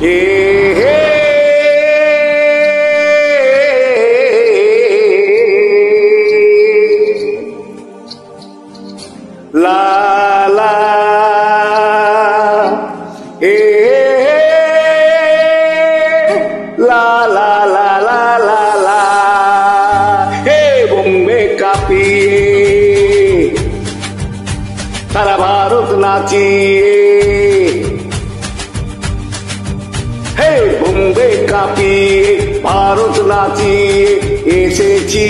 এ হে লা লা এ লা লা লা লা লা লা হে বোম্বে কাঁপিয়ে সারা ভারত নাচিয়ে হে বোম্বে কাঁপিয়ে ভারত নাচিয়ে এসেছি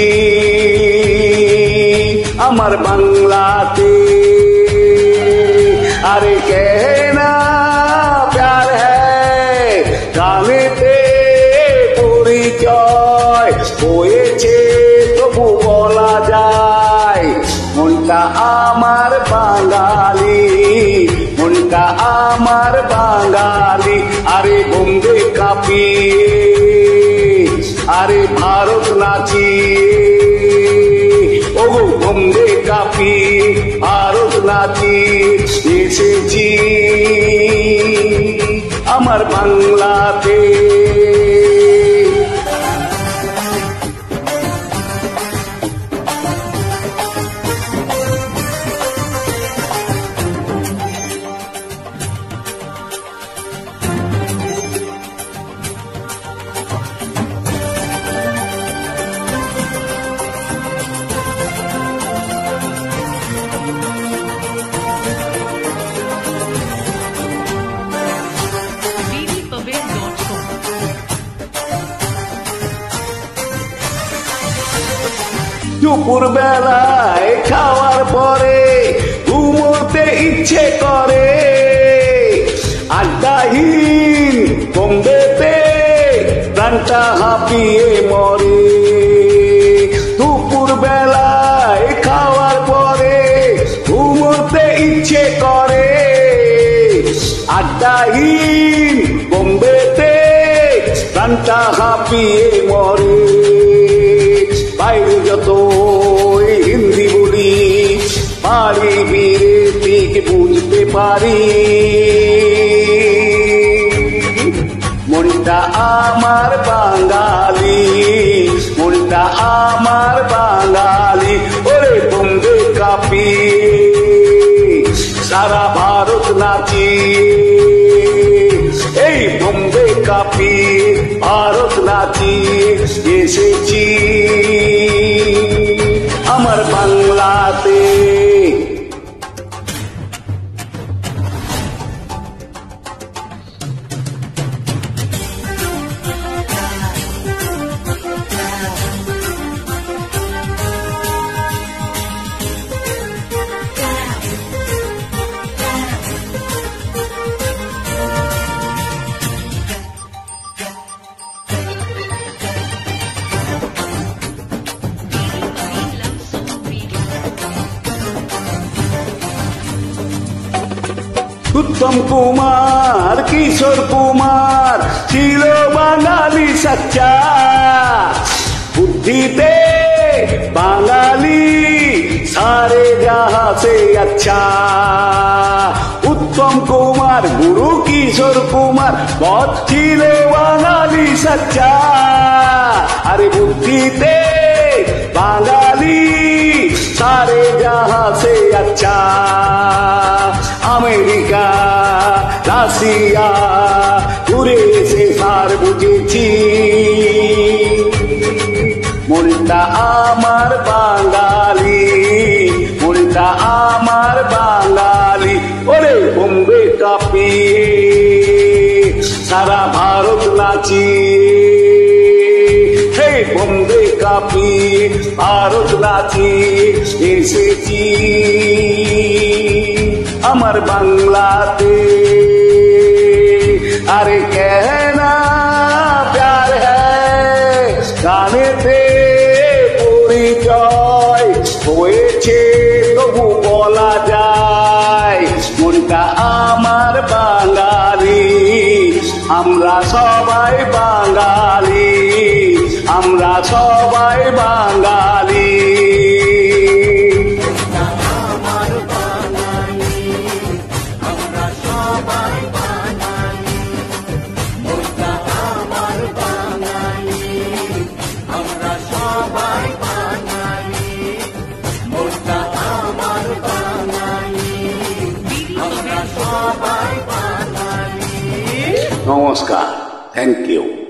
আমার বাংলাতে আরে কেনা প্যার হ্যায় গানেতে পরিচয় হয়েছে তবু বলা যায় মনটা আমার বাঙালি মনটা আমার বাঙালি আরে বোম্বে কাঁপিয়ে আরে ভারত নাচিয়ে ও বোম্বে কাঁপিয়ে ভারত নাচিয়ে এসেছি আমার বাংলাতে দুপুর বেলায় খাওয়ার পরে ঘুমোতে ইচ্ছে করে আড্ডাহীন বোম্বেতে প্রাণটা হাঁপিয়ে মরে দুপুর বেলায় খাওয়ার পরে ঘুমোতে ইচ্ছে করে আড্ডাহীন বোম্বেতে প্রাণটা হাঁপিয়ে মরে বাইরে যত হিন্দি বলি পারি বিরেতিকে বুঝতে পারি মনটা আমার বাঙালি মনটা আমার বাঙালি ওরে বোম্বে কাঁপিয়ে সারা ভারত নাচিয়ে এই বোম্বে কাঁপিয়ে ভারত নাচিয়ে এসেছি আমার বাংলাতে উত্তম কুমার কিশোর কুমার ছিল বাঙালি সচ্চা বুদ্ধিতে বাঙালি সারে জাহাঁ সে আচ্ছা উত্তম কুমার গুরু কিশোর কুমার বধ ছিল বাঙালি সচ্চা আরে বুদ্ধিতে বাঙালি সারে জাহাঁ সে আচ্ছা আমেরিকা রাশিয়া ঘুরে এসে সার বুঝেছি মনটা আমার বাঙালি মনটা আমার বাঙালি ওরে বোম্বে কাঁপিয়ে সারা ভারত নাচিয়ে হে বোম্বে কাঁপিয়ে ভারত নাচিয়ে এসেছি আমার বাংলাতে আরে কেনা প্যার হ্যায় গানেতে পরিচয় হয়েছে তবু বলা যায় মনটা আমার বাঙালি আমরা সবাই বাঙালি আমরা সবাই বাঙালি নমস্কার, থ্যাংক ইউ।